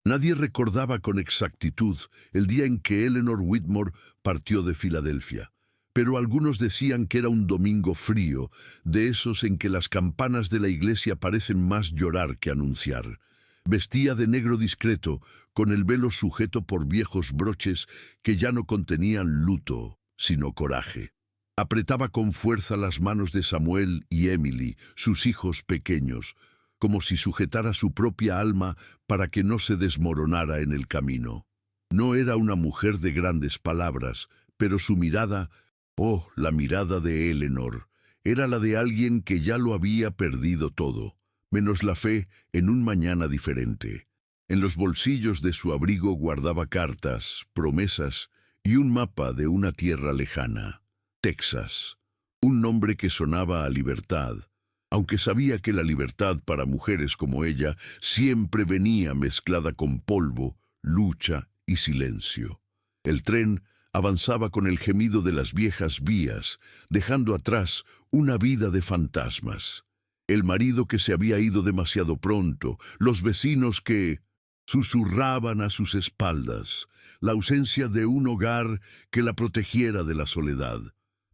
Nadie recordaba con exactitud el día en que Eleanor Whitmore partió de Filadelfia, pero algunos decían que era un domingo frío, de esos en que las campanas de la iglesia parecen más llorar que anunciar. Vestía de negro discreto, con el velo sujeto por viejos broches que ya no contenían luto, sino coraje. Apretaba con fuerza las manos de Samuel y Emily, sus hijos pequeños, como si sujetara su propia alma para que no se desmoronara en el camino. No era una mujer de grandes palabras, pero su mirada, oh, la mirada de Eleanor, era la de alguien que ya lo había perdido todo, menos la fe en un mañana diferente. En los bolsillos de su abrigo guardaba cartas, promesas y un mapa de una tierra lejana, Texas, un nombre que sonaba a libertad, aunque sabía que la libertad para mujeres como ella siempre venía mezclada con polvo, lucha y silencio. El tren avanzaba con el gemido de las viejas vías, dejando atrás una vida de fantasmas. El marido que se había ido demasiado pronto, los vecinos que susurraban a sus espaldas, la ausencia de un hogar que la protegiera de la soledad.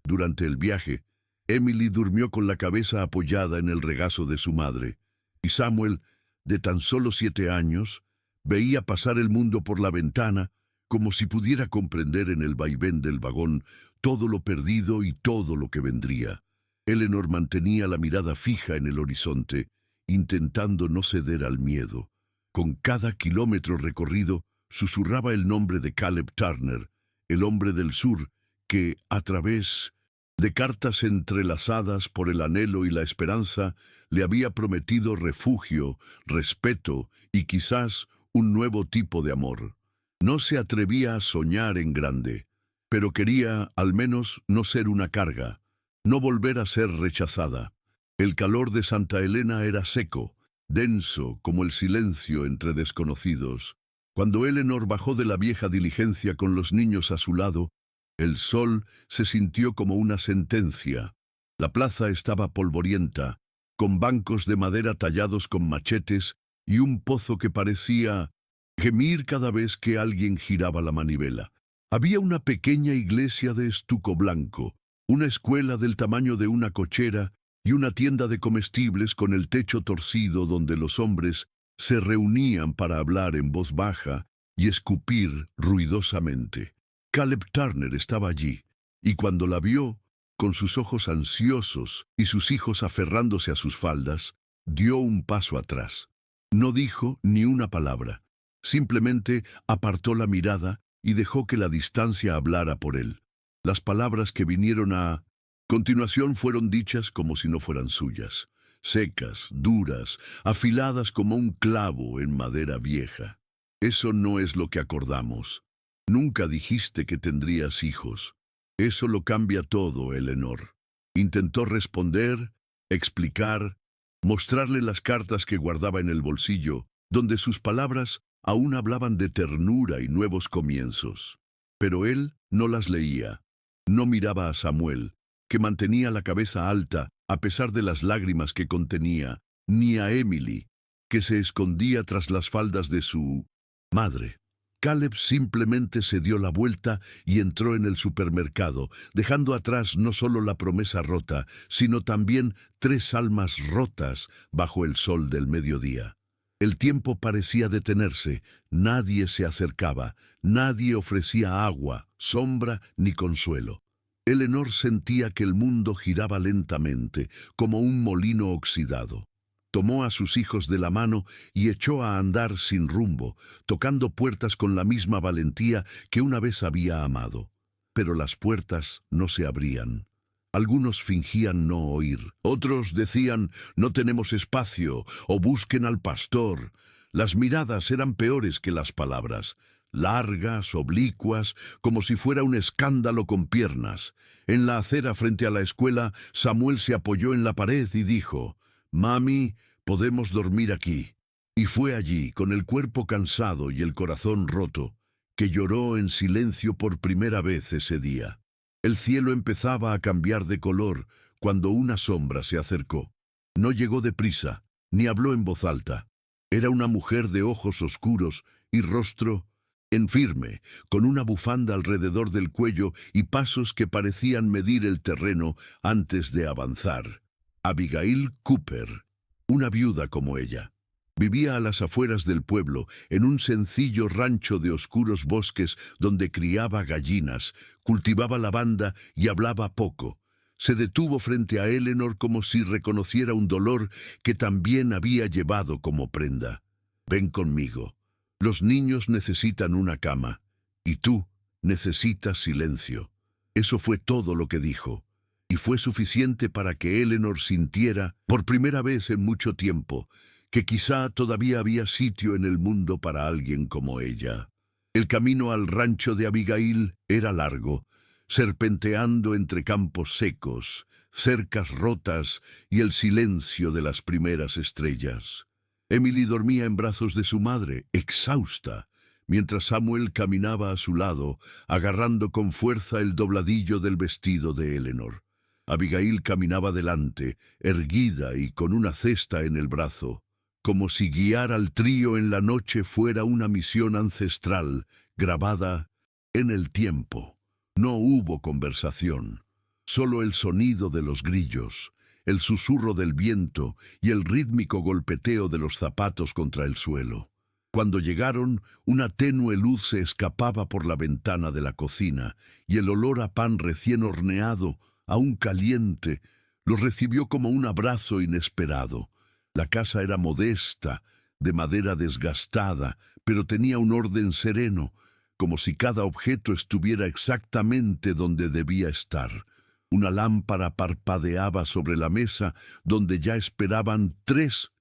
Durante el viaje, Emily durmió con la cabeza apoyada en el regazo de su madre, y Samuel, de tan solo 7 años, veía pasar el mundo por la ventana como si pudiera comprender en el vaivén del vagón todo lo perdido y todo lo que vendría. Eleanor mantenía la mirada fija en el horizonte, intentando no ceder al miedo. Con cada kilómetro recorrido, susurraba el nombre de Caleb Turner, el hombre del sur, que, a través de cartas entrelazadas por el anhelo y la esperanza, le había prometido refugio, respeto y quizás un nuevo tipo de amor. No se atrevía a soñar en grande, pero quería, al menos, no ser una carga, no volver a ser rechazada. El calor de Santa Elena era seco, denso como el silencio entre desconocidos. Cuando Eleanor bajó de la vieja diligencia con los niños a su lado, el sol se sintió como una sentencia. La plaza estaba polvorienta, con bancos de madera tallados con machetes y un pozo que parecía gemir cada vez que alguien giraba la manivela. Había una pequeña iglesia de estuco blanco, una escuela del tamaño de una cochera y una tienda de comestibles con el techo torcido donde los hombres se reunían para hablar en voz baja y escupir ruidosamente. Caleb Turner estaba allí, y cuando la vio, con sus ojos ansiosos y sus hijos aferrándose a sus faldas, dio un paso atrás. No dijo ni una palabra, simplemente apartó la mirada y dejó que la distancia hablara por él. Las palabras que vinieron a continuación fueron dichas como si no fueran suyas, secas, duras, afiladas como un clavo en madera vieja. Eso no es lo que acordamos. Nunca dijiste que tendrías hijos. Eso lo cambia todo, Eleanor. Intentó responder, explicar, mostrarle las cartas que guardaba en el bolsillo, donde sus palabras aún hablaban de ternura y nuevos comienzos. Pero él no las leía. No miraba a Samuel, que mantenía la cabeza alta a pesar de las lágrimas que contenía, ni a Emily, que se escondía tras las faldas de su madre. Caleb simplemente se dio la vuelta y entró en el supermercado, dejando atrás no solo la promesa rota, sino también 3 almas rotas bajo el sol del mediodía. El tiempo parecía detenerse, nadie se acercaba, nadie ofrecía agua, sombra ni consuelo. Eleanor sentía que el mundo giraba lentamente, como un molino oxidado. Tomó a sus hijos de la mano y echó a andar sin rumbo, tocando puertas con la misma valentía que una vez había amado. Pero las puertas no se abrían. Algunos fingían no oír, otros decían «no tenemos espacio» o «busquen al pastor». Las miradas eran peores que las palabras, largas, oblicuas, como si fuera un escándalo con piernas. En la acera frente a la escuela, Samuel se apoyó en la pared y dijo «Mami, podemos dormir aquí». Y fue allí, con el cuerpo cansado y el corazón roto, que lloró en silencio por primera vez ese día. El cielo empezaba a cambiar de color cuando una sombra se acercó. No llegó deprisa, ni habló en voz alta. Era una mujer de ojos oscuros y rostro enfirme, con una bufanda alrededor del cuello y pasos que parecían medir el terreno antes de avanzar. Abigail Cooper, una viuda como ella. Vivía a las afueras del pueblo, en un sencillo rancho de oscuros bosques donde criaba gallinas, cultivaba lavanda y hablaba poco. Se detuvo frente a Eleanor como si reconociera un dolor que también había llevado como prenda. «Ven conmigo. Los niños necesitan una cama, y tú necesitas silencio». Eso fue todo lo que dijo, y fue suficiente para que Eleanor sintiera, por primera vez en mucho tiempo, que quizá todavía había sitio en el mundo para alguien como ella. El camino al rancho de Abigail era largo, serpenteando entre campos secos, cercas rotas y el silencio de las primeras estrellas. Emily dormía en brazos de su madre, exhausta, mientras Samuel caminaba a su lado, agarrando con fuerza el dobladillo del vestido de Eleanor. Abigail caminaba delante, erguida y con una cesta en el brazo, como si guiar al trío en la noche fuera una misión ancestral, grabada en el tiempo. No hubo conversación, solo el sonido de los grillos, el susurro del viento y el rítmico golpeteo de los zapatos contra el suelo. Cuando llegaron, una tenue luz se escapaba por la ventana de la cocina y el olor a pan recién horneado, aún caliente, los recibió como un abrazo inesperado. La casa era modesta, de madera desgastada, pero tenía un orden sereno, como si cada objeto estuviera exactamente donde debía estar. Una lámpara parpadeaba sobre la mesa, donde ya esperaban 3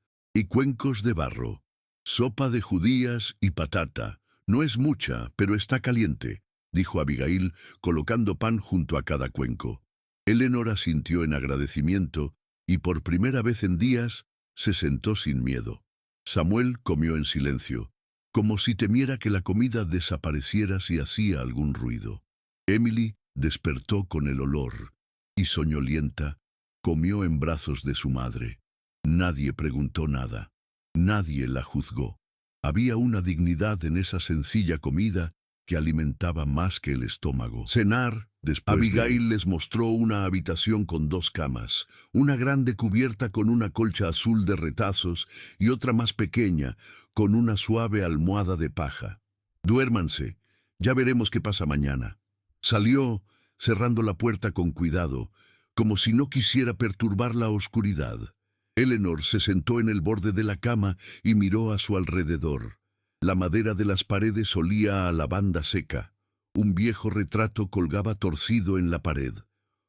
cuencos de barro. «Sopa de judías y patata. No es mucha, pero está caliente», dijo Abigail, colocando pan junto a cada cuenco. Eleanor asintió en agradecimiento, y por primera vez en días se sentó sin miedo. Samuel comió en silencio, como si temiera que la comida desapareciera si hacía algún ruido. Emily despertó con el olor, y soñolienta, comió en brazos de su madre. Nadie preguntó nada. Nadie la juzgó. Había una dignidad en esa sencilla comida que alimentaba más que el estómago. Cenar, después Abigail les mostró una habitación con 2 camas, una grande cubierta con una colcha azul de retazos y otra más pequeña, con una suave almohada de paja. «Duérmanse, ya veremos qué pasa mañana». Salió, cerrando la puerta con cuidado, como si no quisiera perturbar la oscuridad. Eleanor se sentó en el borde de la cama y miró a su alrededor. La madera de las paredes olía a lavanda seca. Un viejo retrato colgaba torcido en la pared.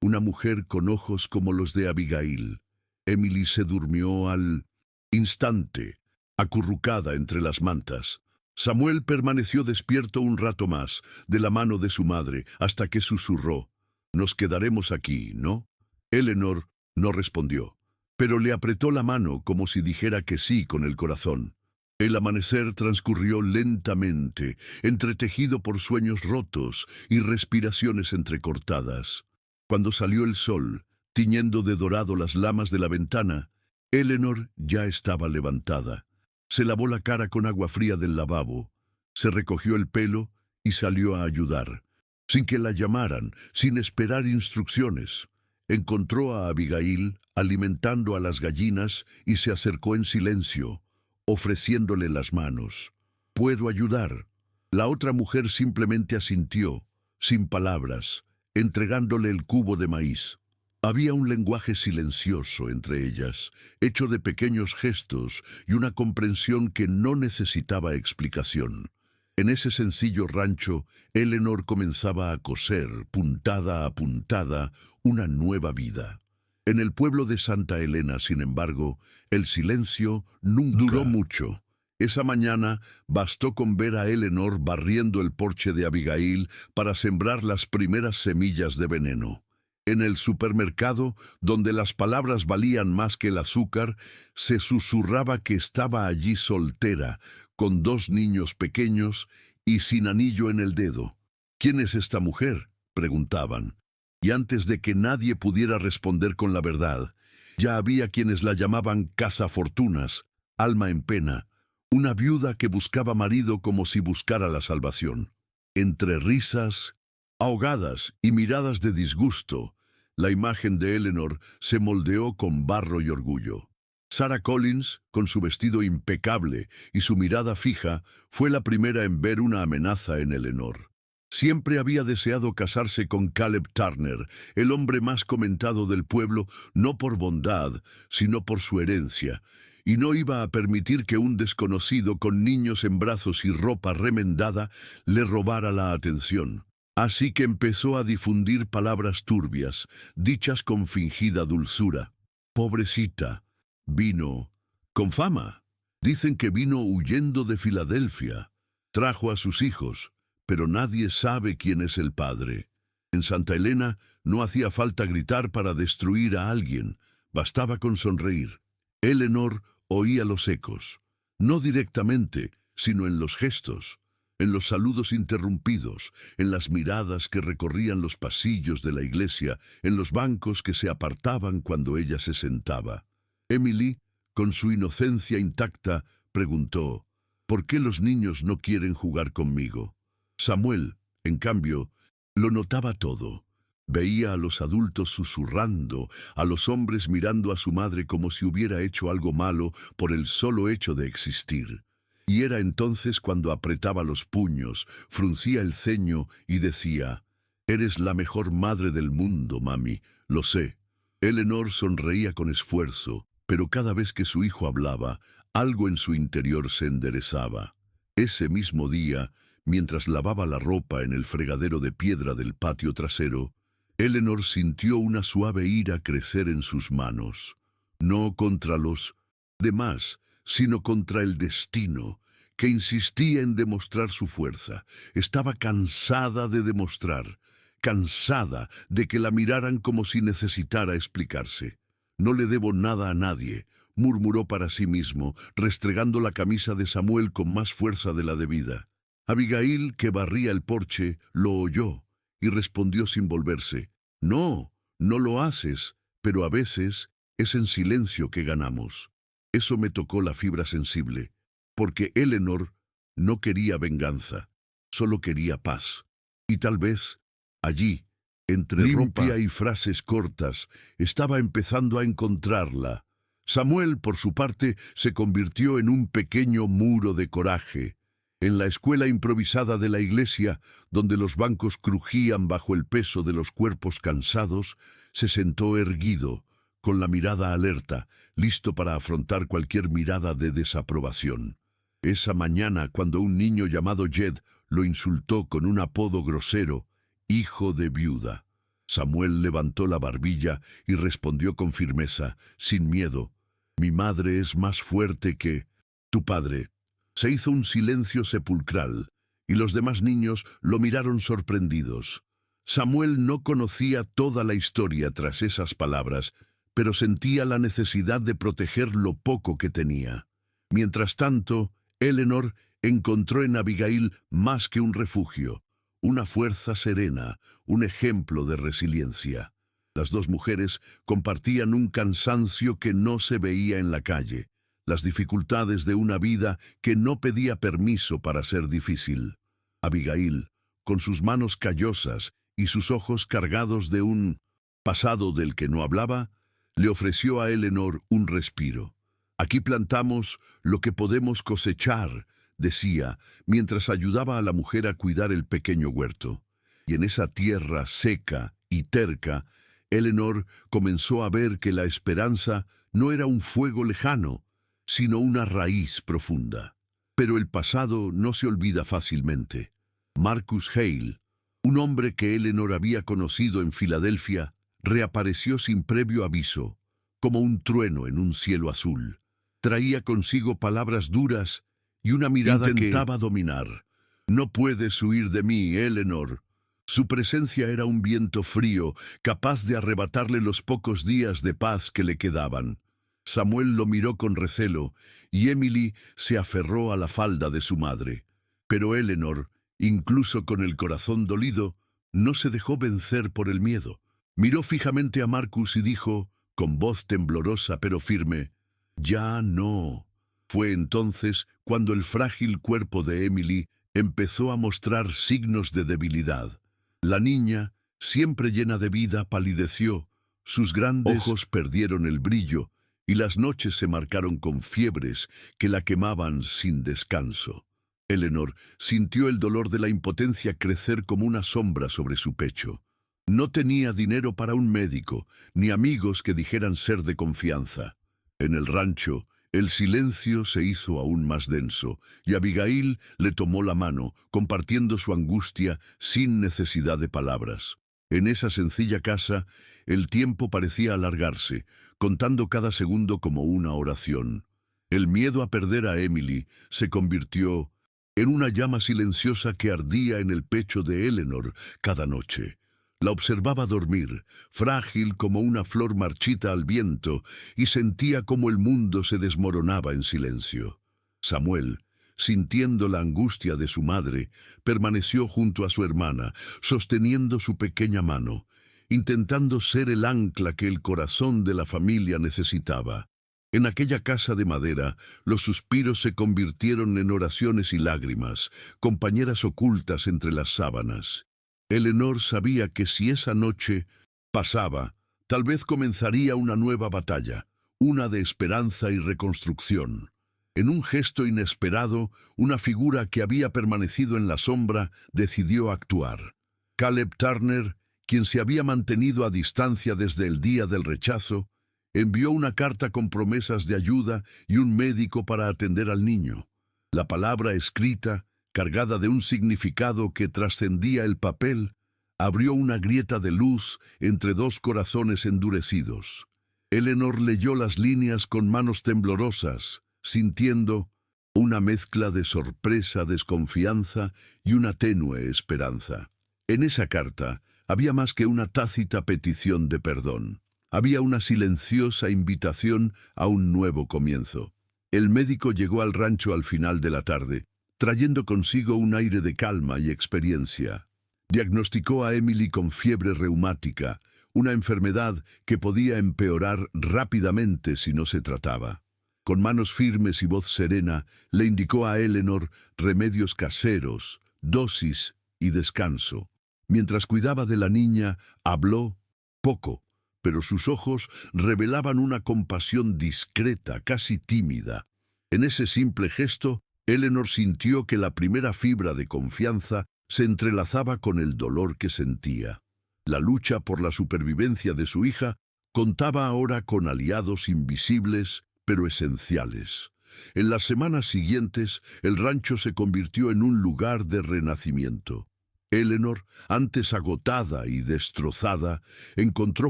Una mujer con ojos como los de Abigail. Emily se durmió al instante, acurrucada entre las mantas. Samuel permaneció despierto un rato más, de la mano de su madre, hasta que susurró: «Nos quedaremos aquí, ¿no?» Eleanor no respondió, pero le apretó la mano como si dijera que sí con el corazón. El amanecer transcurrió lentamente, entretejido por sueños rotos y respiraciones entrecortadas. Cuando salió el sol, tiñendo de dorado las lamas de la ventana, Eleanor ya estaba levantada. Se lavó la cara con agua fría del lavabo, se recogió el pelo y salió a ayudar. Sin que la llamaran, sin esperar instrucciones, encontró a Abigail alimentando a las gallinas y se acercó en silencio, ofreciéndole las manos. «¿Puedo ayudar?» La otra mujer simplemente asintió, sin palabras, entregándole el cubo de maíz. Había un lenguaje silencioso entre ellas, hecho de pequeños gestos y una comprensión que no necesitaba explicación. En ese sencillo rancho, Eleanor comenzaba a coser, puntada a puntada, una nueva vida. En el pueblo de Santa Elena, sin embargo, el silencio nunca duró mucho. Esa mañana bastó con ver a Eleanor barriendo el porche de Abigail para sembrar las primeras semillas de veneno. En el supermercado, donde las palabras valían más que el azúcar, se susurraba que estaba allí soltera, con 2 niños pequeños y sin anillo en el dedo. «¿Quién es esta mujer?», preguntaban. Y antes de que nadie pudiera responder con la verdad, ya había quienes la llamaban cazafortunas, alma en pena, una viuda que buscaba marido como si buscara la salvación. Entre risas, ahogadas y miradas de disgusto, la imagen de Eleanor se moldeó con barro y orgullo. Sarah Collins, con su vestido impecable y su mirada fija, fue la primera en ver una amenaza en Eleanor. Siempre había deseado casarse con Caleb Turner, el hombre más comentado del pueblo, no por bondad, sino por su herencia, y no iba a permitir que un desconocido con niños en brazos y ropa remendada le robara la atención. Así que empezó a difundir palabras turbias, dichas con fingida dulzura. Pobrecita, vino con fama. Dicen que vino huyendo de Filadelfia. Trajo a sus hijos, pero nadie sabe quién es el padre. En Santa Elena no hacía falta gritar para destruir a alguien, bastaba con sonreír. Eleanor oía los ecos, no directamente, sino en los gestos, en los saludos interrumpidos, en las miradas que recorrían los pasillos de la iglesia, en los bancos que se apartaban cuando ella se sentaba. Emily, con su inocencia intacta, preguntó, ¿por qué los niños no quieren jugar conmigo? Samuel, en cambio, lo notaba todo. Veía a los adultos susurrando, a los hombres mirando a su madre como si hubiera hecho algo malo por el solo hecho de existir. Y era entonces cuando apretaba los puños, fruncía el ceño y decía, «Eres la mejor madre del mundo, mami, lo sé». Eleanor sonreía con esfuerzo, pero cada vez que su hijo hablaba, algo en su interior se enderezaba. Ese mismo día, mientras lavaba la ropa en el fregadero de piedra del patio trasero, Eleanor sintió una suave ira crecer en sus manos, no contra los demás, sino contra el destino, que insistía en demostrar su fuerza. Estaba cansada de demostrar, cansada de que la miraran como si necesitara explicarse. «No le debo nada a nadie», murmuró para sí mismo, restregando la camisa de Samuel con más fuerza de la debida. Abigail, que barría el porche, lo oyó y respondió sin volverse, «No, no lo haces, pero a veces es en silencio que ganamos». Eso me tocó la fibra sensible, porque Eleanor no quería venganza, solo quería paz. Y tal vez, allí, entre limpia y frases cortas, estaba empezando a encontrarla. Samuel, por su parte, se convirtió en un pequeño muro de coraje. En la escuela improvisada de la iglesia, donde los bancos crujían bajo el peso de los cuerpos cansados, se sentó erguido, con la mirada alerta, listo para afrontar cualquier mirada de desaprobación. Esa mañana, cuando un niño llamado Jed lo insultó con un apodo grosero, «hijo de viuda», Samuel levantó la barbilla y respondió con firmeza, sin miedo, «Mi madre es más fuerte que tu padre». Se hizo un silencio sepulcral, y los demás niños lo miraron sorprendidos. Samuel no conocía toda la historia tras esas palabras, pero sentía la necesidad de proteger lo poco que tenía. Mientras tanto, Eleanor encontró en Abigail más que un refugio, una fuerza serena, un ejemplo de resiliencia. Las dos mujeres compartían un cansancio que no se veía en la calle, las dificultades de una vida que no pedía permiso para ser difícil. Abigail, con sus manos callosas y sus ojos cargados de un pasado del que no hablaba, le ofreció a Eleanor un respiro. «Aquí plantamos lo que podemos cosechar», decía, mientras ayudaba a la mujer a cuidar el pequeño huerto. Y en esa tierra seca y terca, Eleanor comenzó a ver que la esperanza no era un fuego lejano, sino una raíz profunda. Pero el pasado no se olvida fácilmente. Marcus Hale, un hombre que Eleanor había conocido en Filadelfia, reapareció sin previo aviso, como un trueno en un cielo azul. Traía consigo palabras duras y una mirada que intentaba dominar. «No puedes huir de mí, Eleanor». Su presencia era un viento frío, capaz de arrebatarle los pocos días de paz que le quedaban. Samuel lo miró con recelo, y Emily se aferró a la falda de su madre. Pero Eleanor, incluso con el corazón dolido, no se dejó vencer por el miedo. Miró fijamente a Marcus y dijo, con voz temblorosa pero firme, «Ya no». Fue entonces cuando el frágil cuerpo de Emily empezó a mostrar signos de debilidad. La niña, siempre llena de vida, palideció, sus grandes ojos perdieron el brillo y las noches se marcaron con fiebres que la quemaban sin descanso. Eleanor sintió el dolor de la impotencia crecer como una sombra sobre su pecho. No tenía dinero para un médico, ni amigos que dijeran ser de confianza. En el rancho, el silencio se hizo aún más denso, y Abigail le tomó la mano, compartiendo su angustia sin necesidad de palabras. En esa sencilla casa, el tiempo parecía alargarse, contando cada segundo como una oración. El miedo a perder a Emily se convirtió en una llama silenciosa que ardía en el pecho de Eleanor cada noche. La observaba dormir, frágil como una flor marchita al viento, y sentía cómo el mundo se desmoronaba en silencio. Samuel, sintiendo la angustia de su madre, permaneció junto a su hermana, sosteniendo su pequeña mano, intentando ser el ancla que el corazón de la familia necesitaba. En aquella casa de madera, los suspiros se convirtieron en oraciones y lágrimas, compañeras ocultas entre las sábanas. Eleanor sabía que si esa noche pasaba, tal vez comenzaría una nueva batalla, una de esperanza y reconstrucción. En un gesto inesperado, una figura que había permanecido en la sombra decidió actuar. Caleb Turner, quien se había mantenido a distancia desde el día del rechazo, envió una carta con promesas de ayuda y un médico para atender al niño. La palabra escrita, cargada de un significado que trascendía el papel, abrió una grieta de luz entre dos corazones endurecidos. Eleanor leyó las líneas con manos temblorosas, sintiendo una mezcla de sorpresa, desconfianza y una tenue esperanza. En esa carta había más que una tácita petición de perdón. Había una silenciosa invitación a un nuevo comienzo. El médico llegó al rancho al final de la tarde, trayendo consigo un aire de calma y experiencia. Diagnosticó a Emily con fiebre reumática, una enfermedad que podía empeorar rápidamente si no se trataba. Con manos firmes y voz serena, le indicó a Eleanor remedios caseros, dosis y descanso. Mientras cuidaba de la niña, habló poco, pero sus ojos revelaban una compasión discreta, casi tímida. En ese simple gesto, Eleanor sintió que la primera fibra de confianza se entrelazaba con el dolor que sentía. La lucha por la supervivencia de su hija contaba ahora con aliados invisibles, pero esenciales. En las semanas siguientes, el rancho se convirtió en un lugar de renacimiento. Eleanor, antes agotada y destrozada, encontró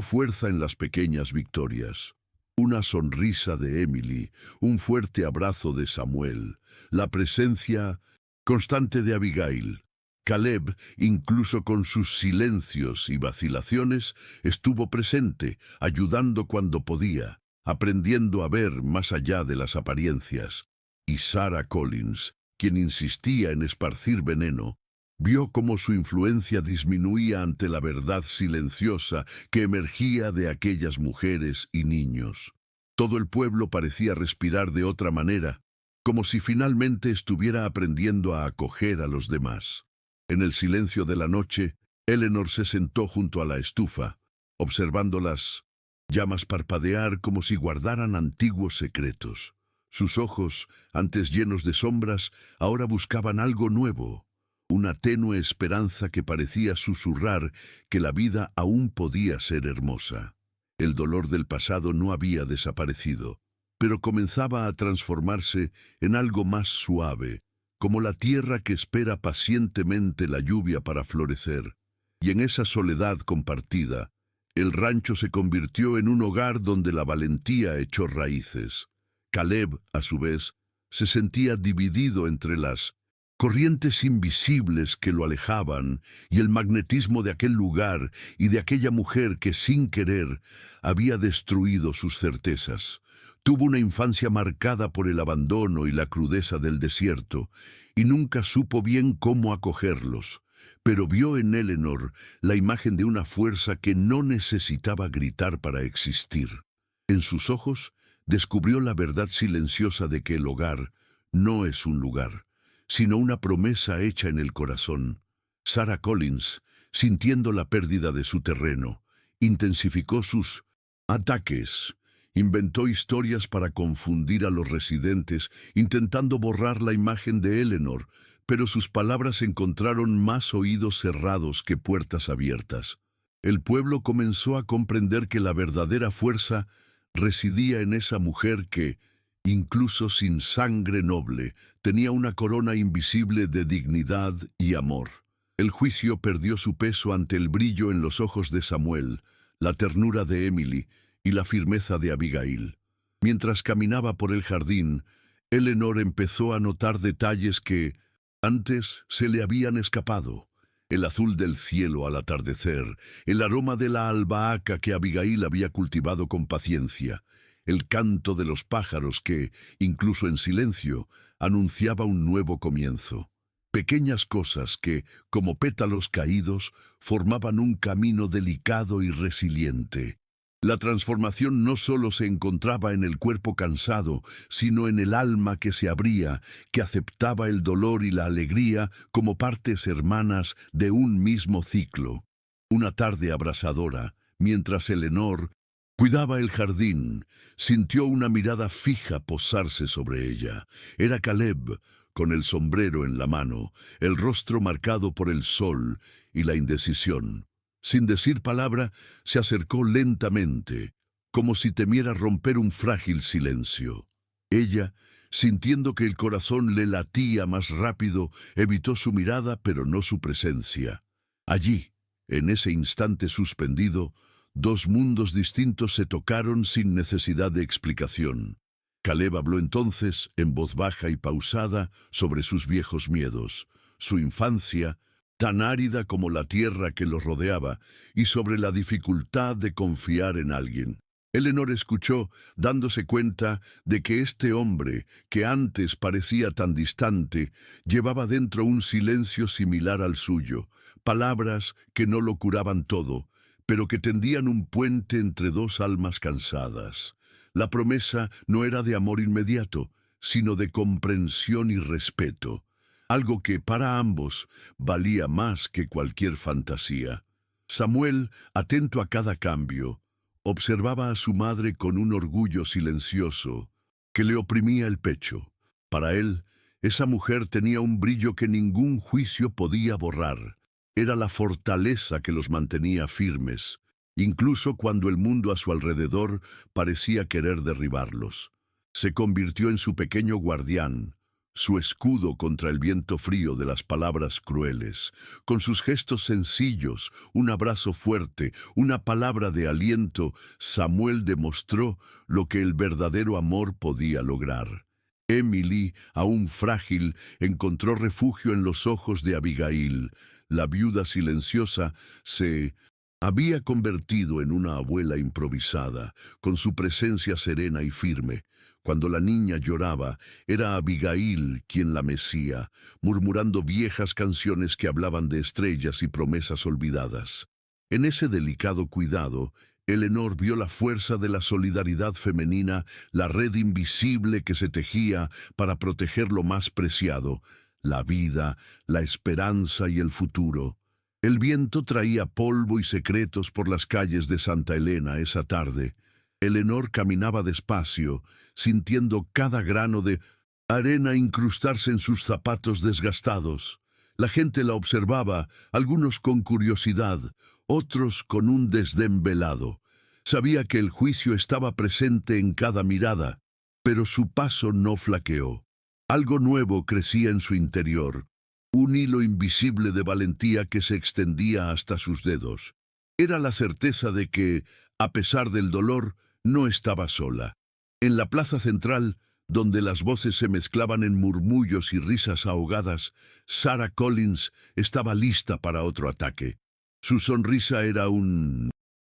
fuerza en las pequeñas victorias. Una sonrisa de Emily, un fuerte abrazo de Samuel, la presencia constante de Abigail. Caleb, incluso con sus silencios y vacilaciones, estuvo presente, ayudando cuando podía, aprendiendo a ver más allá de las apariencias. Y Sarah Collins, quien insistía en esparcir veneno, vio cómo su influencia disminuía ante la verdad silenciosa que emergía de aquellas mujeres y niños. Todo el pueblo parecía respirar de otra manera, como si finalmente estuviera aprendiendo a acoger a los demás. En el silencio de la noche, Eleanor se sentó junto a la estufa, observando las llamas parpadear como si guardaran antiguos secretos. Sus ojos, antes llenos de sombras, ahora buscaban algo nuevo. Una tenue esperanza que parecía susurrar que la vida aún podía ser hermosa. El dolor del pasado no había desaparecido, pero comenzaba a transformarse en algo más suave, como la tierra que espera pacientemente la lluvia para florecer. Y en esa soledad compartida, el rancho se convirtió en un hogar donde la valentía echó raíces. Caleb, a su vez, se sentía dividido entre las corrientes invisibles que lo alejaban y el magnetismo de aquel lugar y de aquella mujer que sin querer había destruido sus certezas. Tuvo una infancia marcada por el abandono y la crudeza del desierto y nunca supo bien cómo acogerlos, pero vio en Eleanor la imagen de una fuerza que no necesitaba gritar para existir. En sus ojos descubrió la verdad silenciosa de que el hogar no es un lugar, sino una promesa hecha en el corazón. Sarah Collins, sintiendo la pérdida de su terreno, intensificó sus ataques. Inventó historias para confundir a los residentes, intentando borrar la imagen de Eleanor, pero sus palabras encontraron más oídos cerrados que puertas abiertas. El pueblo comenzó a comprender que la verdadera fuerza residía en esa mujer que, incluso sin sangre noble, tenía una corona invisible de dignidad y amor. El juicio perdió su peso ante el brillo en los ojos de Samuel, la ternura de Emily y la firmeza de Abigail. Mientras caminaba por el jardín, Eleanor empezó a notar detalles que antes se le habían escapado. El azul del cielo al atardecer, el aroma de la albahaca que Abigail había cultivado con paciencia, el canto de los pájaros que, incluso en silencio, anunciaba un nuevo comienzo. Pequeñas cosas que, como pétalos caídos, formaban un camino delicado y resiliente. La transformación no solo se encontraba en el cuerpo cansado, sino en el alma que se abría, que aceptaba el dolor y la alegría como partes hermanas de un mismo ciclo. Una tarde abrasadora, mientras Eleanor cuidaba el jardín, sintió una mirada fija posarse sobre ella. Era Caleb, con el sombrero en la mano, el rostro marcado por el sol y la indecisión. Sin decir palabra, se acercó lentamente, como si temiera romper un frágil silencio. Ella, sintiendo que el corazón le latía más rápido, evitó su mirada, pero no su presencia. Allí, en ese instante suspendido, dos mundos distintos se tocaron sin necesidad de explicación. Caleb habló entonces, en voz baja y pausada, sobre sus viejos miedos, su infancia, tan árida como la tierra que los rodeaba, y sobre la dificultad de confiar en alguien. Eleanor escuchó, dándose cuenta de que este hombre, que antes parecía tan distante, llevaba dentro un silencio similar al suyo, palabras que no lo curaban todo, pero que tendían un puente entre dos almas cansadas. La promesa no era de amor inmediato, sino de comprensión y respeto, algo que para ambos valía más que cualquier fantasía. Samuel, atento a cada cambio, observaba a su madre con un orgullo silencioso que le oprimía el pecho. Para él, esa mujer tenía un brillo que ningún juicio podía borrar. Era la fortaleza que los mantenía firmes, incluso cuando el mundo a su alrededor parecía querer derribarlos. Se convirtió en su pequeño guardián, su escudo contra el viento frío de las palabras crueles. Con sus gestos sencillos, un abrazo fuerte, una palabra de aliento, Samuel demostró lo que el verdadero amor podía lograr. Emily, aún frágil, encontró refugio en los ojos de Abigail. La viuda silenciosa se había convertido en una abuela improvisada, con su presencia serena y firme. Cuando la niña lloraba, era Abigail quien la mecía, murmurando viejas canciones que hablaban de estrellas y promesas olvidadas. En ese delicado cuidado, Eleanor vio la fuerza de la solidaridad femenina, la red invisible que se tejía para proteger lo más preciado, la vida, la esperanza y el futuro. El viento traía polvo y secretos por las calles de Santa Elena esa tarde. Eleanor caminaba despacio, sintiendo cada grano de arena incrustarse en sus zapatos desgastados. La gente la observaba, algunos con curiosidad, otros con un desdén velado. Sabía que el juicio estaba presente en cada mirada, pero su paso no flaqueó. Algo nuevo crecía en su interior, un hilo invisible de valentía que se extendía hasta sus dedos. Era la certeza de que, a pesar del dolor, no estaba sola. En la plaza central, donde las voces se mezclaban en murmullos y risas ahogadas, Sarah Collins estaba lista para otro ataque. Su sonrisa era un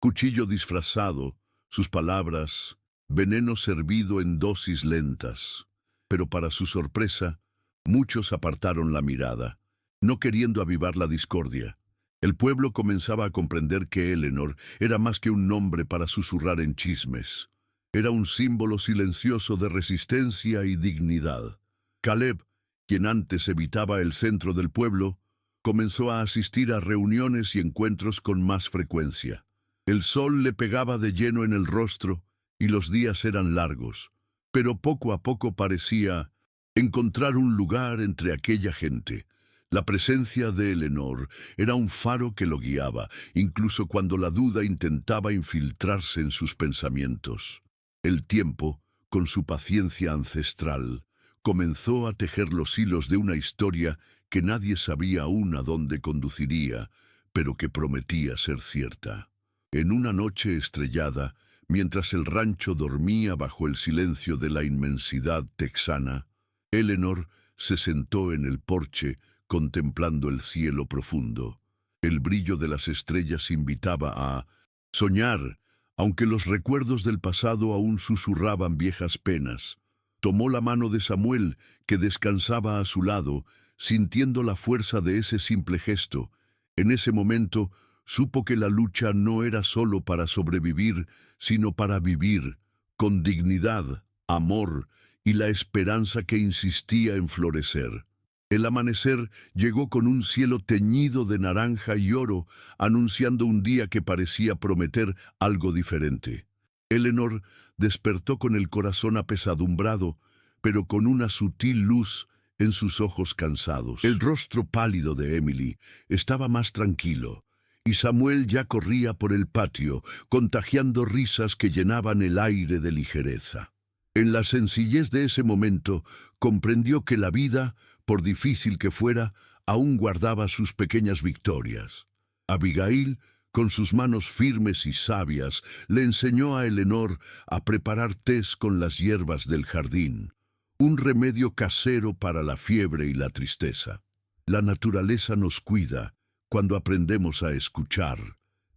cuchillo disfrazado, sus palabras, veneno servido en dosis lentas. Pero para su sorpresa, muchos apartaron la mirada, no queriendo avivar la discordia. El pueblo comenzaba a comprender que Eleanor era más que un nombre para susurrar en chismes. Era un símbolo silencioso de resistencia y dignidad. Caleb, quien antes evitaba el centro del pueblo, comenzó a asistir a reuniones y encuentros con más frecuencia. El sol le pegaba de lleno en el rostro y los días eran largos, pero poco a poco parecía encontrar un lugar entre aquella gente. La presencia de Eleanor era un faro que lo guiaba, incluso cuando la duda intentaba infiltrarse en sus pensamientos. El tiempo, con su paciencia ancestral, comenzó a tejer los hilos de una historia que nadie sabía aún a dónde conduciría, pero que prometía ser cierta. En una noche estrellada, mientras el rancho dormía bajo el silencio de la inmensidad texana, Eleanor se sentó en el porche contemplando el cielo profundo. El brillo de las estrellas invitaba a soñar, aunque los recuerdos del pasado aún susurraban viejas penas. Tomó la mano de Samuel, que descansaba a su lado, sintiendo la fuerza de ese simple gesto. En ese momento, supo que la lucha no era solo para sobrevivir, sino para vivir, con dignidad, amor y la esperanza que insistía en florecer. El amanecer llegó con un cielo teñido de naranja y oro, anunciando un día que parecía prometer algo diferente. Eleanor despertó con el corazón apesadumbrado, pero con una sutil luz en sus ojos cansados. El rostro pálido de Emily estaba más tranquilo, y Samuel ya corría por el patio, contagiando risas que llenaban el aire de ligereza. En la sencillez de ese momento, comprendió que la vida, por difícil que fuera, aún guardaba sus pequeñas victorias. Abigail, con sus manos firmes y sabias, le enseñó a Eleanor a preparar tés con las hierbas del jardín, un remedio casero para la fiebre y la tristeza. La naturaleza nos cuida cuando aprendemos a escuchar,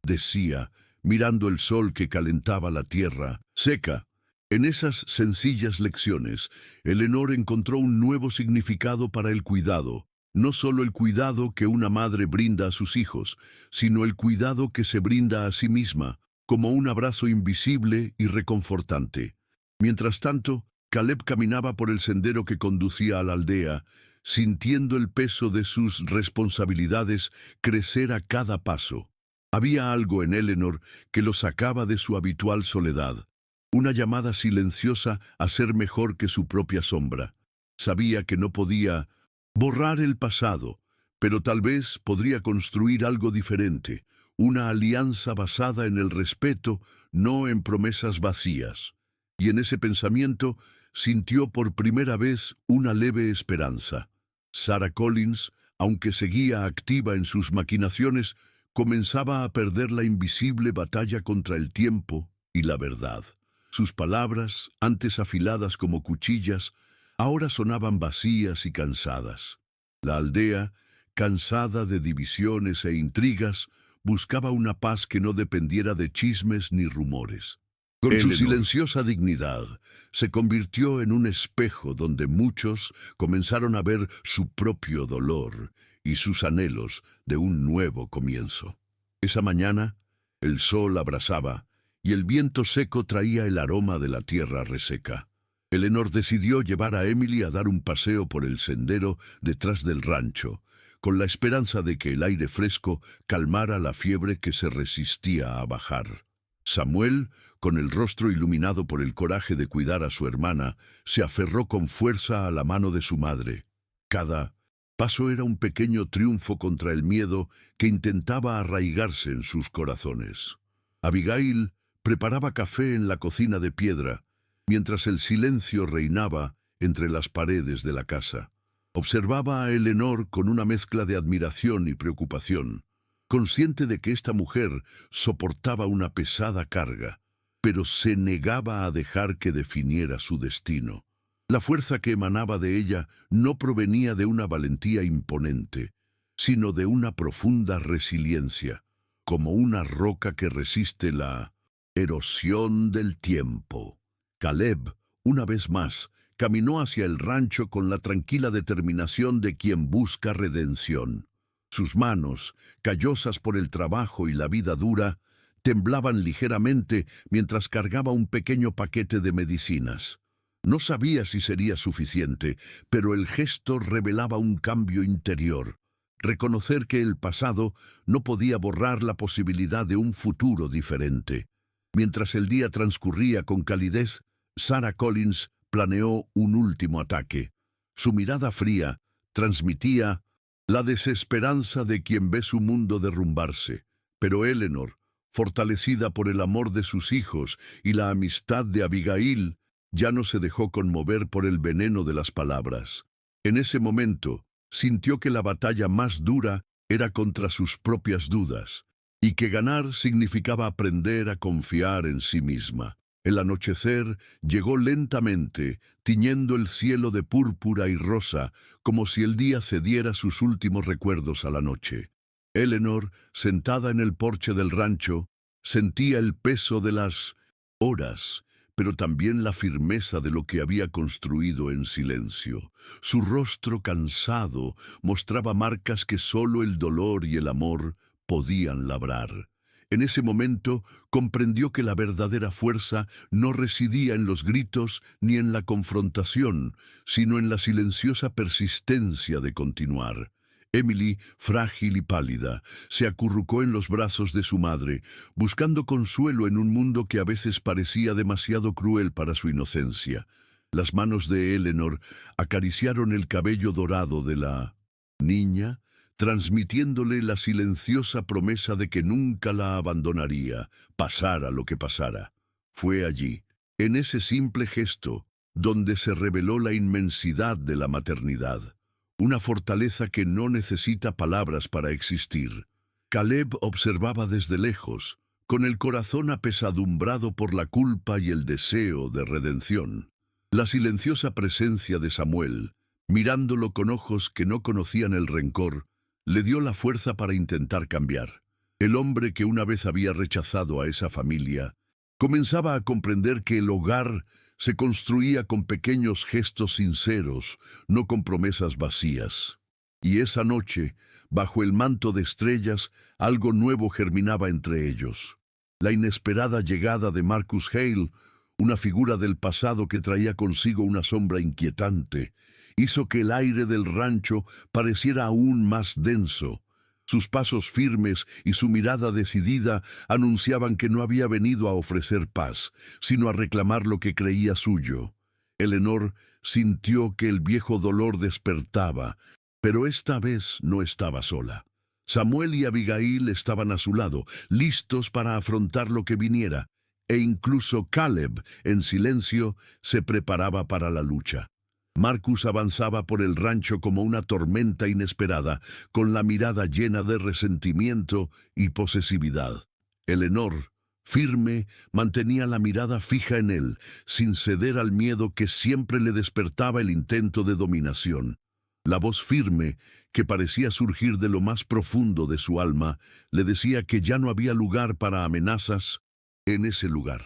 decía, mirando el sol que calentaba la tierra seca. En esas sencillas lecciones, Eleanor encontró un nuevo significado para el cuidado, no solo el cuidado que una madre brinda a sus hijos, sino el cuidado que se brinda a sí misma, como un abrazo invisible y reconfortante. Mientras tanto, Caleb caminaba por el sendero que conducía a la aldea, sintiendo el peso de sus responsabilidades crecer a cada paso. Había algo en Eleanor que lo sacaba de su habitual soledad. Una llamada silenciosa a ser mejor que su propia sombra. Sabía que no podía borrar el pasado, pero tal vez podría construir algo diferente, una alianza basada en el respeto, no en promesas vacías. Y en ese pensamiento sintió por primera vez una leve esperanza. Sarah Collins, aunque seguía activa en sus maquinaciones, comenzaba a perder la invisible batalla contra el tiempo y la verdad. Sus palabras, antes afiladas como cuchillas, ahora sonaban vacías y cansadas. La aldea, cansada de divisiones e intrigas, buscaba una paz que no dependiera de chismes ni rumores. Con su silenciosa dignidad, se convirtió en un espejo donde muchos comenzaron a ver su propio dolor y sus anhelos de un nuevo comienzo. Esa mañana, el sol abrasaba, y el viento seco traía el aroma de la tierra reseca. Eleanor decidió llevar a Emily a dar un paseo por el sendero detrás del rancho, con la esperanza de que el aire fresco calmara la fiebre que se resistía a bajar. Samuel, con el rostro iluminado por el coraje de cuidar a su hermana, se aferró con fuerza a la mano de su madre. Cada paso era un pequeño triunfo contra el miedo que intentaba arraigarse en sus corazones. Abigail preparaba café en la cocina de piedra, mientras el silencio reinaba entre las paredes de la casa. Observaba a Eleanor con una mezcla de admiración y preocupación, consciente de que esta mujer soportaba una pesada carga, pero se negaba a dejar que definiera su destino. La fuerza que emanaba de ella no provenía de una valentía imponente, sino de una profunda resiliencia, como una roca que resiste la erosión del tiempo. Caleb, una vez más, caminó hacia el rancho con la tranquila determinación de quien busca redención. Sus manos, callosas por el trabajo y la vida dura, temblaban ligeramente mientras cargaba un pequeño paquete de medicinas. No sabía si sería suficiente, pero el gesto revelaba un cambio interior. Reconocer que el pasado no podía borrar la posibilidad de un futuro diferente. Mientras el día transcurría con calidez, Sarah Collins planeó un último ataque. Su mirada fría transmitía la desesperanza de quien ve su mundo derrumbarse. Pero Eleanor, fortalecida por el amor de sus hijos y la amistad de Abigail, ya no se dejó conmover por el veneno de las palabras. En ese momento, sintió que la batalla más dura era contra sus propias dudas, y que ganar significaba aprender a confiar en sí misma. El anochecer llegó lentamente, tiñendo el cielo de púrpura y rosa, como si el día cediera sus últimos recuerdos a la noche. Eleanor, sentada en el porche del rancho, sentía el peso de las horas, pero también la firmeza de lo que había construido en silencio. Su rostro cansado mostraba marcas que solo el dolor y el amor podían labrar. En ese momento comprendió que la verdadera fuerza no residía en los gritos ni en la confrontación, sino en la silenciosa persistencia de continuar. Emily, frágil y pálida, se acurrucó en los brazos de su madre, buscando consuelo en un mundo que a veces parecía demasiado cruel para su inocencia. Las manos de Eleanor acariciaron el cabello dorado de la niña, transmitiéndole la silenciosa promesa de que nunca la abandonaría, pasara lo que pasara. Fue allí, en ese simple gesto, donde se reveló la inmensidad de la maternidad. Una fortaleza que no necesita palabras para existir. Caleb observaba desde lejos, con el corazón apesadumbrado por la culpa y el deseo de redención. La silenciosa presencia de Samuel, mirándolo con ojos que no conocían el rencor, le dio la fuerza para intentar cambiar. El hombre que una vez había rechazado a esa familia, comenzaba a comprender que el hogar se construía con pequeños gestos sinceros, no con promesas vacías. Y esa noche, bajo el manto de estrellas, algo nuevo germinaba entre ellos. La inesperada llegada de Marcus Hale, una figura del pasado que traía consigo una sombra inquietante, hizo que el aire del rancho pareciera aún más denso. Sus pasos firmes y su mirada decidida anunciaban que no había venido a ofrecer paz, sino a reclamar lo que creía suyo. Eleanor sintió que el viejo dolor despertaba, pero esta vez no estaba sola. Samuel y Abigail estaban a su lado, listos para afrontar lo que viniera, e incluso Caleb, en silencio, se preparaba para la lucha. Marcus avanzaba por el rancho como una tormenta inesperada, con la mirada llena de resentimiento y posesividad. Eleanor, firme, mantenía la mirada fija en él, sin ceder al miedo que siempre le despertaba el intento de dominación. La voz firme, que parecía surgir de lo más profundo de su alma, le decía que ya no había lugar para amenazas en ese lugar.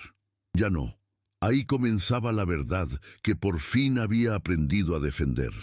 Ya no. Ahí comenzaba la verdad que por fin había aprendido a defender.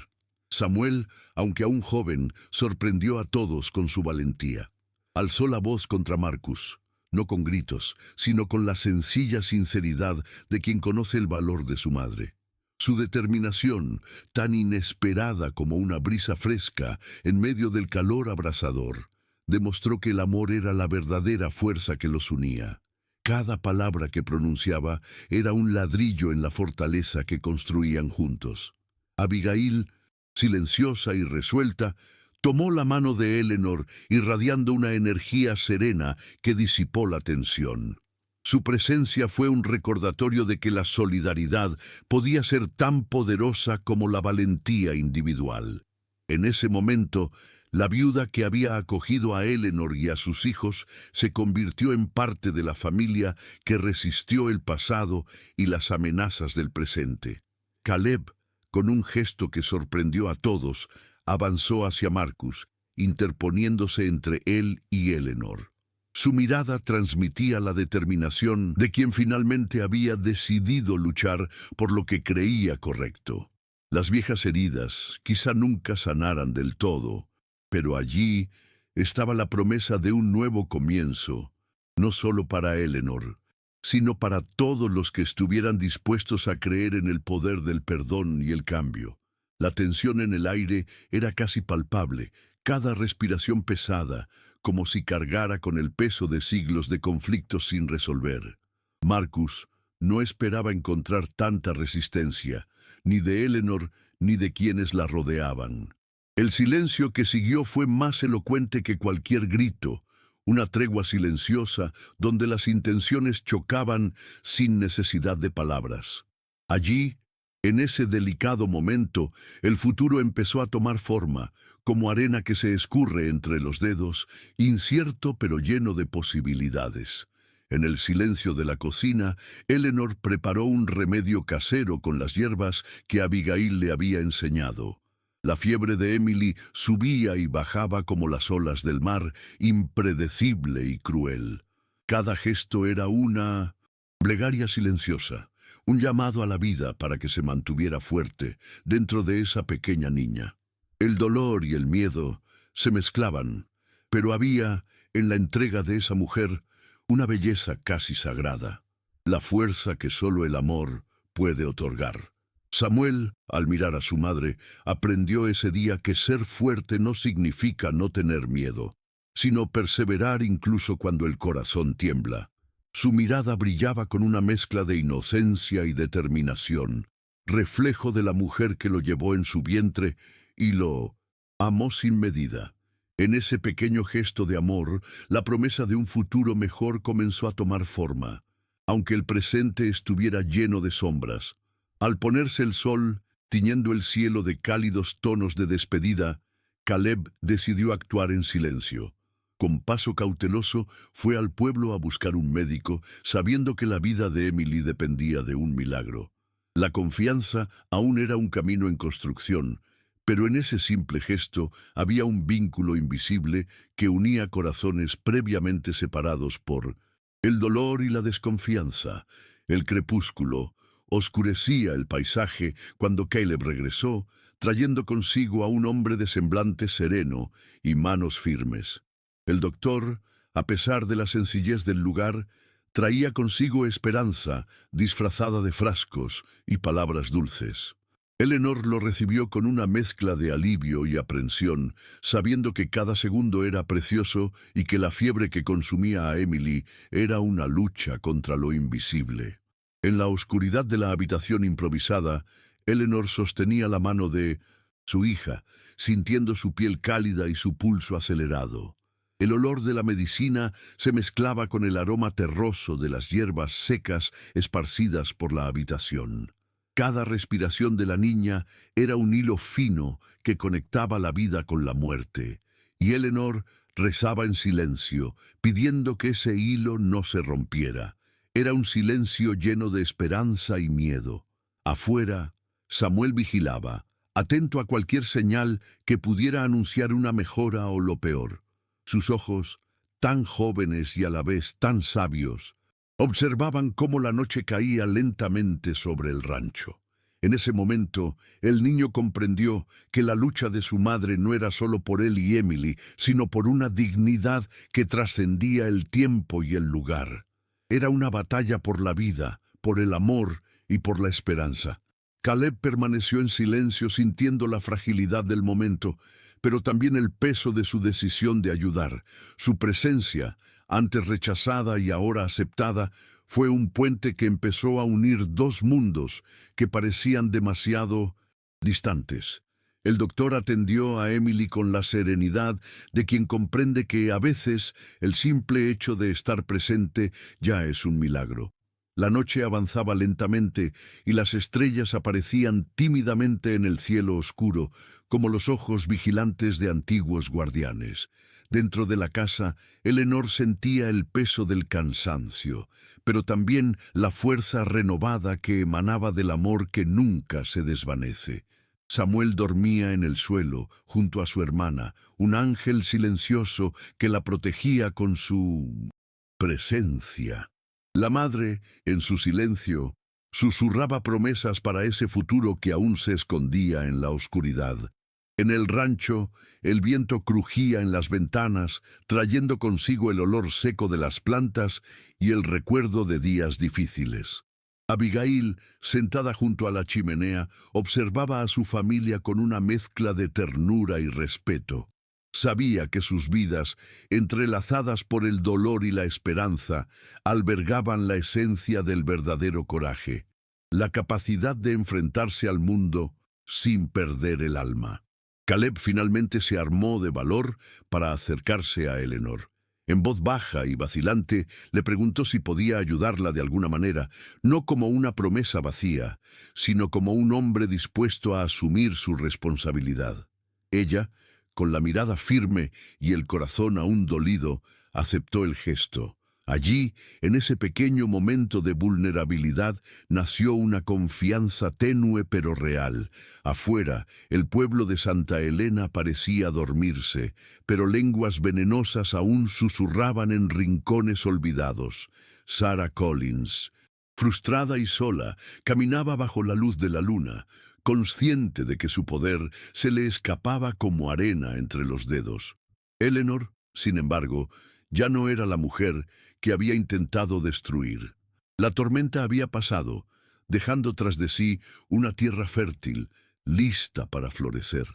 Samuel, aunque aún joven, sorprendió a todos con su valentía. Alzó la voz contra Marcus, no con gritos, sino con la sencilla sinceridad de quien conoce el valor de su madre. Su determinación, tan inesperada como una brisa fresca en medio del calor abrasador, demostró que el amor era la verdadera fuerza que los unía. Cada palabra que pronunciaba era un ladrillo en la fortaleza que construían juntos. Abigail, silenciosa y resuelta, tomó la mano de Eleanor, irradiando una energía serena que disipó la tensión. Su presencia fue un recordatorio de que la solidaridad podía ser tan poderosa como la valentía individual. En ese momento, la viuda que había acogido a Eleanor y a sus hijos se convirtió en parte de la familia que resistió el pasado y las amenazas del presente. Caleb, con un gesto que sorprendió a todos, avanzó hacia Marcus, interponiéndose entre él y Eleanor. Su mirada transmitía la determinación de quien finalmente había decidido luchar por lo que creía correcto. Las viejas heridas quizá nunca sanaran del todo, pero allí estaba la promesa de un nuevo comienzo, no solo para Eleanor, sino para todos los que estuvieran dispuestos a creer en el poder del perdón y el cambio. La tensión en el aire era casi palpable, cada respiración pesada, como si cargara con el peso de siglos de conflictos sin resolver. Marcus no esperaba encontrar tanta resistencia, ni de Eleanor ni de quienes la rodeaban. El silencio que siguió fue más elocuente que cualquier grito, una tregua silenciosa donde las intenciones chocaban sin necesidad de palabras. Allí, en ese delicado momento, el futuro empezó a tomar forma, como arena que se escurre entre los dedos, incierto pero lleno de posibilidades. En el silencio de la cocina, Eleanor preparó un remedio casero con las hierbas que Abigail le había enseñado. La fiebre de Emily subía y bajaba como las olas del mar, impredecible y cruel. Cada gesto era una plegaria silenciosa, un llamado a la vida para que se mantuviera fuerte dentro de esa pequeña niña. El dolor y el miedo se mezclaban, pero había, en la entrega de esa mujer, una belleza casi sagrada, la fuerza que solo el amor puede otorgar. Samuel, al mirar a su madre, aprendió ese día que ser fuerte no significa no tener miedo, sino perseverar incluso cuando el corazón tiembla. Su mirada brillaba con una mezcla de inocencia y determinación, reflejo de la mujer que lo llevó en su vientre y lo amó sin medida. En ese pequeño gesto de amor, la promesa de un futuro mejor comenzó a tomar forma, aunque el presente estuviera lleno de sombras. Al ponerse el sol, tiñendo el cielo de cálidos tonos de despedida, Caleb decidió actuar en silencio. Con paso cauteloso, fue al pueblo a buscar un médico, sabiendo que la vida de Emily dependía de un milagro. La confianza aún era un camino en construcción, pero en ese simple gesto había un vínculo invisible que unía corazones previamente separados por el dolor y la desconfianza. El crepúsculo oscurecía el paisaje cuando Caleb regresó, trayendo consigo a un hombre de semblante sereno y manos firmes. El doctor, a pesar de la sencillez del lugar, traía consigo esperanza disfrazada de frascos y palabras dulces. Eleanor lo recibió con una mezcla de alivio y aprensión, sabiendo que cada segundo era precioso y que la fiebre que consumía a Emily era una lucha contra lo invisible. En la oscuridad de la habitación improvisada, Eleanor sostenía la mano de su hija, sintiendo su piel cálida y su pulso acelerado. El olor de la medicina se mezclaba con el aroma terroso de las hierbas secas esparcidas por la habitación. Cada respiración de la niña era un hilo fino que conectaba la vida con la muerte, y Eleanor rezaba en silencio, pidiendo que ese hilo no se rompiera. Era un silencio lleno de esperanza y miedo. Afuera, Samuel vigilaba, atento a cualquier señal que pudiera anunciar una mejora o lo peor. Sus ojos, tan jóvenes y a la vez tan sabios, observaban cómo la noche caía lentamente sobre el rancho. En ese momento, el niño comprendió que la lucha de su madre no era solo por él y Emily, sino por una dignidad que trascendía el tiempo y el lugar. Era una batalla por la vida, por el amor y por la esperanza. Caleb permaneció en silencio sintiendo la fragilidad del momento, pero también el peso de su decisión de ayudar. Su presencia, antes rechazada y ahora aceptada, fue un puente que empezó a unir dos mundos que parecían demasiado distantes. El doctor atendió a Emily con la serenidad de quien comprende que a veces el simple hecho de estar presente ya es un milagro. La noche avanzaba lentamente y las estrellas aparecían tímidamente en el cielo oscuro, como los ojos vigilantes de antiguos guardianes. Dentro de la casa, Eleanor sentía el peso del cansancio, pero también la fuerza renovada que emanaba del amor que nunca se desvanece. Samuel dormía en el suelo, junto a su hermana, un ángel silencioso que la protegía con su presencia. La madre, en su silencio, susurraba promesas para ese futuro que aún se escondía en la oscuridad. En el rancho, el viento crujía en las ventanas, trayendo consigo el olor seco de las plantas y el recuerdo de días difíciles. Abigail, sentada junto a la chimenea, observaba a su familia con una mezcla de ternura y respeto. Sabía que sus vidas, entrelazadas por el dolor y la esperanza, albergaban la esencia del verdadero coraje, la capacidad de enfrentarse al mundo sin perder el alma. Caleb finalmente se armó de valor para acercarse a Eleanor. En voz baja y vacilante, le preguntó si podía ayudarla de alguna manera, no como una promesa vacía, sino como un hombre dispuesto a asumir su responsabilidad. Ella, con la mirada firme y el corazón aún dolido, aceptó el gesto. Allí, en ese pequeño momento de vulnerabilidad, nació una confianza tenue pero real. Afuera, el pueblo de Santa Elena parecía dormirse, pero lenguas venenosas aún susurraban en rincones olvidados. Sarah Collins, frustrada y sola, caminaba bajo la luz de la luna, consciente de que su poder se le escapaba como arena entre los dedos. Eleanor, sin embargo, ya no era la mujer que había intentado destruir. La tormenta había pasado, dejando tras de sí una tierra fértil, lista para florecer.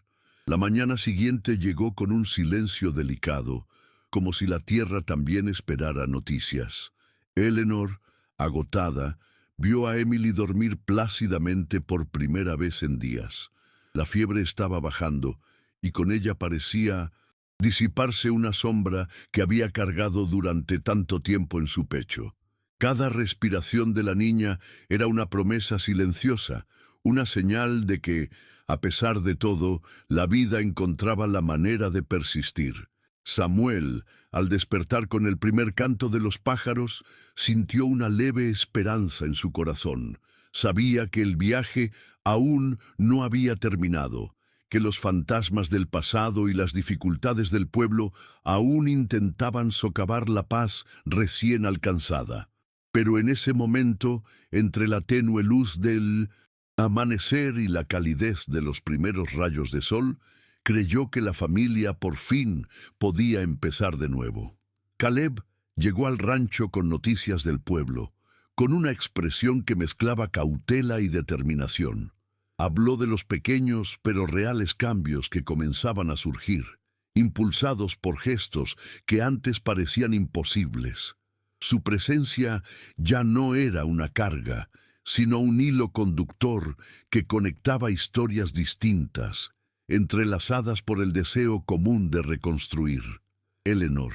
La mañana siguiente llegó con un silencio delicado, como si la tierra también esperara noticias. Eleanor, agotada, vio a Emily dormir plácidamente por primera vez en días. La fiebre estaba bajando, y con ella parecía disiparse una sombra que había cargado durante tanto tiempo en su pecho. Cada respiración de la niña era una promesa silenciosa, una señal de que, a pesar de todo, la vida encontraba la manera de persistir. Samuel, al despertar con el primer canto de los pájaros, sintió una leve esperanza en su corazón. Sabía que el viaje aún no había terminado, que los fantasmas del pasado y las dificultades del pueblo aún intentaban socavar la paz recién alcanzada. Pero en ese momento, entre la tenue luz del amanecer y la calidez de los primeros rayos de sol, creyó que la familia por fin podía empezar de nuevo. Caleb llegó al rancho con noticias del pueblo, con una expresión que mezclaba cautela y determinación. Habló de los pequeños pero reales cambios que comenzaban a surgir, impulsados por gestos que antes parecían imposibles. Su presencia ya no era una carga, sino un hilo conductor que conectaba historias distintas, entrelazadas por el deseo común de reconstruir. Eleanor,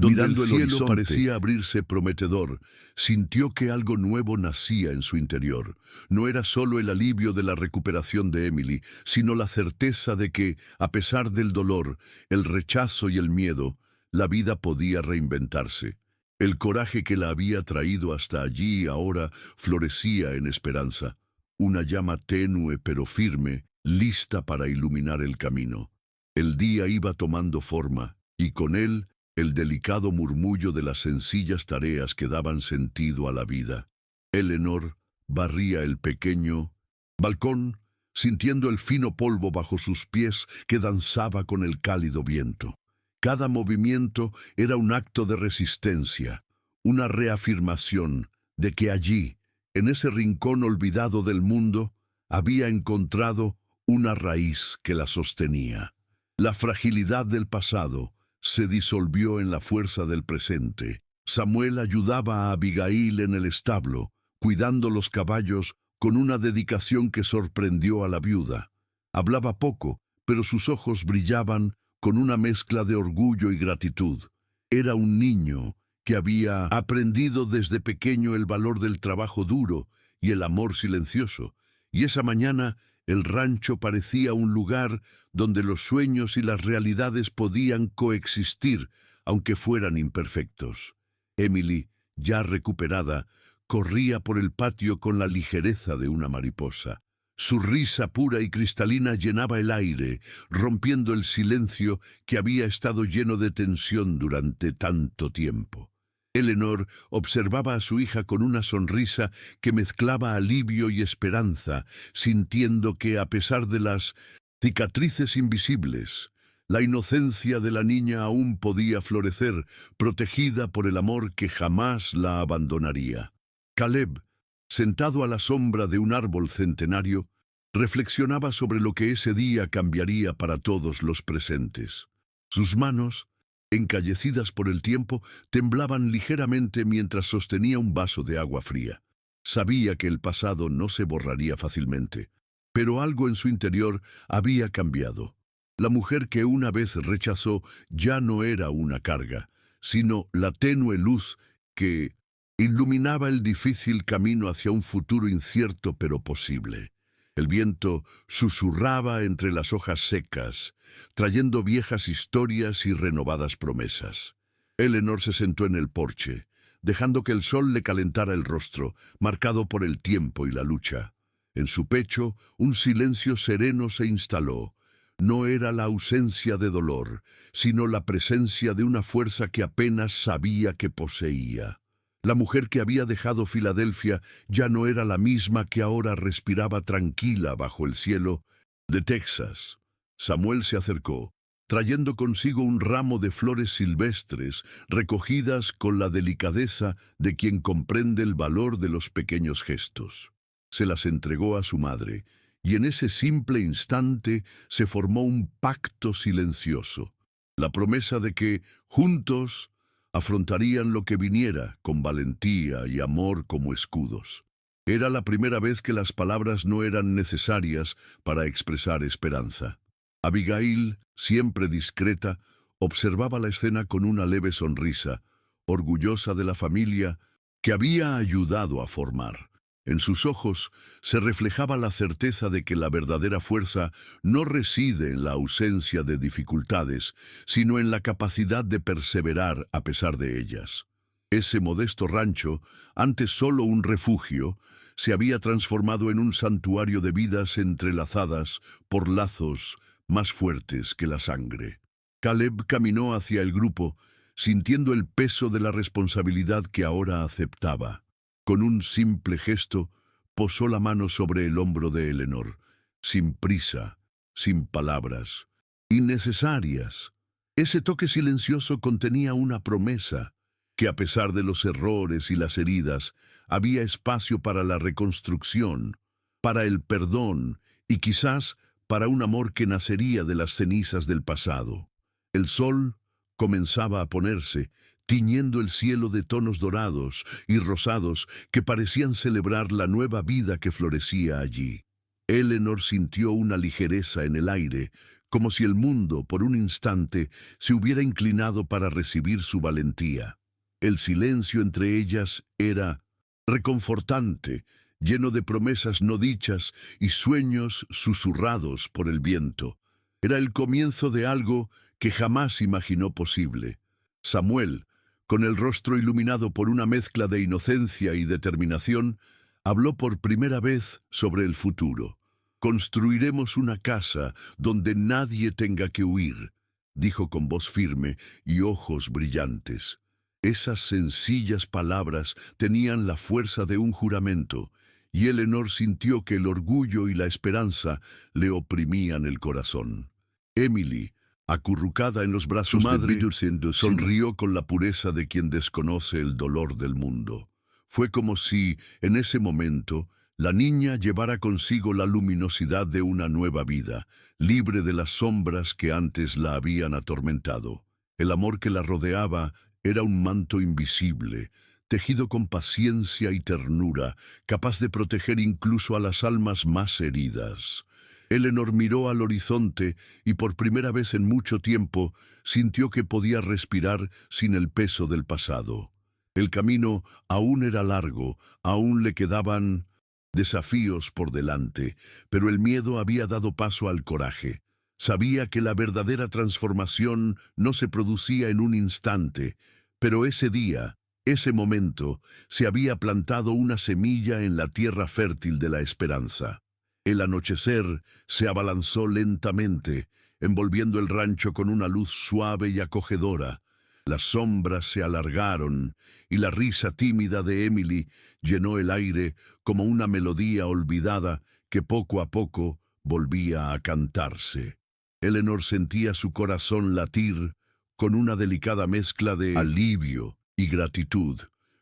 mirando el cielo parecía abrirse prometedor, sintió que algo nuevo nacía en su interior. No era solo el alivio de la recuperación de Emily, sino la certeza de que, a pesar del dolor, el rechazo y el miedo, la vida podía reinventarse. El coraje que la había traído hasta allí ahora florecía en esperanza, una llama tenue pero firme, lista para iluminar el camino. El día iba tomando forma, y con él el delicado murmullo de las sencillas tareas que daban sentido a la vida. Eleanor barría el pequeño balcón, sintiendo el fino polvo bajo sus pies que danzaba con el cálido viento. Cada movimiento era un acto de resistencia, una reafirmación de que allí, en ese rincón olvidado del mundo, había encontrado una raíz que la sostenía. La fragilidad del pasado se disolvió en la fuerza del presente. Samuel ayudaba a Abigail en el establo, cuidando los caballos con una dedicación que sorprendió a la viuda. Hablaba poco, pero sus ojos brillaban con una mezcla de orgullo y gratitud. Era un niño que había aprendido desde pequeño el valor del trabajo duro y el amor silencioso, y esa mañana el rancho parecía un lugar donde los sueños y las realidades podían coexistir, aunque fueran imperfectos. Emily, ya recuperada, corría por el patio con la ligereza de una mariposa. Su risa pura y cristalina llenaba el aire, rompiendo el silencio que había estado lleno de tensión durante tanto tiempo. Eleanor observaba a su hija con una sonrisa que mezclaba alivio y esperanza, sintiendo que, a pesar de las cicatrices invisibles. La inocencia de la niña aún podía florecer, protegida por el amor que jamás la abandonaría. Caleb, sentado a la sombra de un árbol centenario, reflexionaba sobre lo que ese día cambiaría para todos los presentes. Sus manos, encallecidas por el tiempo, temblaban ligeramente mientras sostenía un vaso de agua fría. Sabía que el pasado no se borraría fácilmente, pero algo en su interior había cambiado. La mujer que una vez rechazó ya no era una carga, sino la tenue luz que iluminaba el difícil camino hacia un futuro incierto pero posible. El viento susurraba entre las hojas secas, trayendo viejas historias y renovadas promesas. Eleanor se sentó en el porche, dejando que el sol le calentara el rostro, marcado por el tiempo y la lucha. En su pecho, un silencio sereno se instaló. No era la ausencia de dolor, sino la presencia de una fuerza que apenas sabía que poseía. La mujer que había dejado Filadelfia ya no era la misma que ahora respiraba tranquila bajo el cielo de Texas. Samuel se acercó, trayendo consigo un ramo de flores silvestres, recogidas con la delicadeza de quien comprende el valor de los pequeños gestos. Se las entregó a su madre, y en ese simple instante se formó un pacto silencioso, la promesa de que, juntos, afrontarían lo que viniera con valentía y amor como escudos. Era la primera vez que las palabras no eran necesarias para expresar esperanza. Abigail, siempre discreta, observaba la escena con una leve sonrisa, orgullosa de la familia que había ayudado a formar. En sus ojos se reflejaba la certeza de que la verdadera fuerza no reside en la ausencia de dificultades, sino en la capacidad de perseverar a pesar de ellas. Ese modesto rancho, antes solo un refugio, se había transformado en un santuario de vidas entrelazadas por lazos más fuertes que la sangre. Caleb caminó hacia el grupo, sintiendo el peso de la responsabilidad que ahora aceptaba. Con un simple gesto, posó la mano sobre el hombro de Eleanor, sin prisa, sin palabras, innecesarias. Ese toque silencioso contenía una promesa, que a pesar de los errores y las heridas, había espacio para la reconstrucción, para el perdón y quizás para un amor que nacería de las cenizas del pasado. El sol comenzaba a ponerse, tiñendo el cielo de tonos dorados y rosados que parecían celebrar la nueva vida que florecía allí. Eleanor sintió una ligereza en el aire, como si el mundo, por un instante, se hubiera inclinado para recibir su valentía. El silencio entre ellas era reconfortante, lleno de promesas no dichas y sueños susurrados por el viento. Era el comienzo de algo que jamás imaginó posible. Samuel, con el rostro iluminado por una mezcla de inocencia y determinación, habló por primera vez sobre el futuro. «Construiremos una casa donde nadie tenga que huir», dijo con voz firme y ojos brillantes. Esas sencillas palabras tenían la fuerza de un juramento, y Eleanor sintió que el orgullo y la esperanza le oprimían el corazón. Emily, acurrucada en los brazos de Middleton, sonrió con la pureza de quien desconoce el dolor del mundo. Fue como si, en ese momento, la niña llevara consigo la luminosidad de una nueva vida, libre de las sombras que antes la habían atormentado. El amor que la rodeaba era un manto invisible, tejido con paciencia y ternura, capaz de proteger incluso a las almas más heridas. Eleanor miró al horizonte y por primera vez en mucho tiempo sintió que podía respirar sin el peso del pasado. El camino aún era largo, aún le quedaban desafíos por delante, pero el miedo había dado paso al coraje. Sabía que la verdadera transformación no se producía en un instante, pero ese día, ese momento, se había plantado una semilla en la tierra fértil de la esperanza. El anochecer se abalanzó lentamente, envolviendo el rancho con una luz suave y acogedora. Las sombras se alargaron y la risa tímida de Emily llenó el aire como una melodía olvidada que poco a poco volvía a cantarse. Eleanor sentía su corazón latir con una delicada mezcla de alivio y gratitud,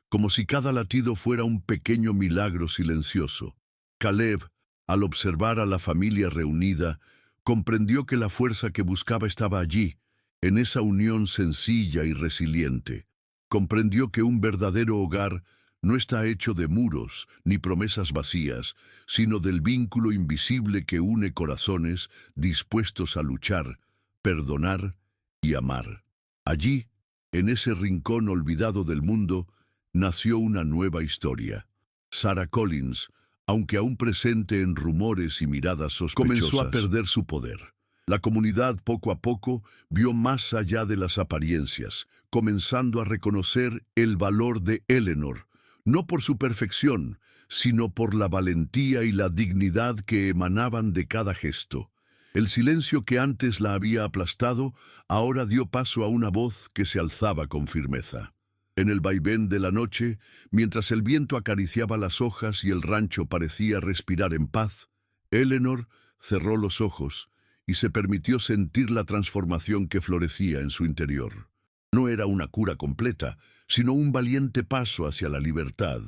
como si cada latido fuera un pequeño milagro silencioso. Caleb, al observar a la familia reunida, comprendió que la fuerza que buscaba estaba allí, en esa unión sencilla y resiliente. Comprendió que un verdadero hogar no está hecho de muros ni promesas vacías, sino del vínculo invisible que une corazones dispuestos a luchar, perdonar y amar. Allí, en ese rincón olvidado del mundo, nació una nueva historia. Sarah Collins, aunque aún presente en rumores y miradas sospechosas, comenzó a perder su poder. La comunidad poco a poco vio más allá de las apariencias, comenzando a reconocer el valor de Eleanor, no por su perfección, sino por la valentía y la dignidad que emanaban de cada gesto. El silencio que antes la había aplastado, ahora dio paso a una voz que se alzaba con firmeza. En el vaivén de la noche, mientras el viento acariciaba las hojas y el rancho parecía respirar en paz, Eleanor cerró los ojos y se permitió sentir la transformación que florecía en su interior. No era una cura completa, sino un valiente paso hacia la libertad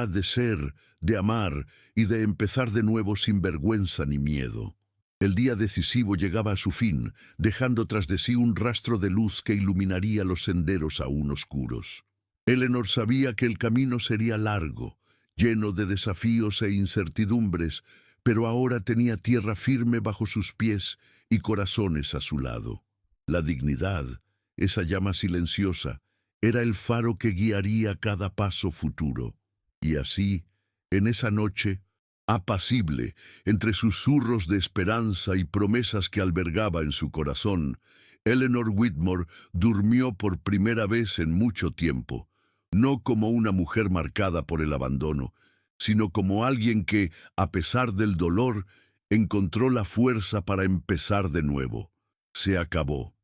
de ser, de amar y de empezar de nuevo sin vergüenza ni miedo. El día decisivo llegaba a su fin, dejando tras de sí un rastro de luz que iluminaría los senderos aún oscuros. Eleanor sabía que el camino sería largo, lleno de desafíos e incertidumbres, pero ahora tenía tierra firme bajo sus pies y corazones a su lado. La dignidad, esa llama silenciosa, era el faro que guiaría cada paso futuro. Y así, en esa noche, apacible, entre susurros de esperanza y promesas que albergaba en su corazón, Eleanor Whitmore durmió por primera vez en mucho tiempo, no como una mujer marcada por el abandono, sino como alguien que, a pesar del dolor, encontró la fuerza para empezar de nuevo. Se acabó.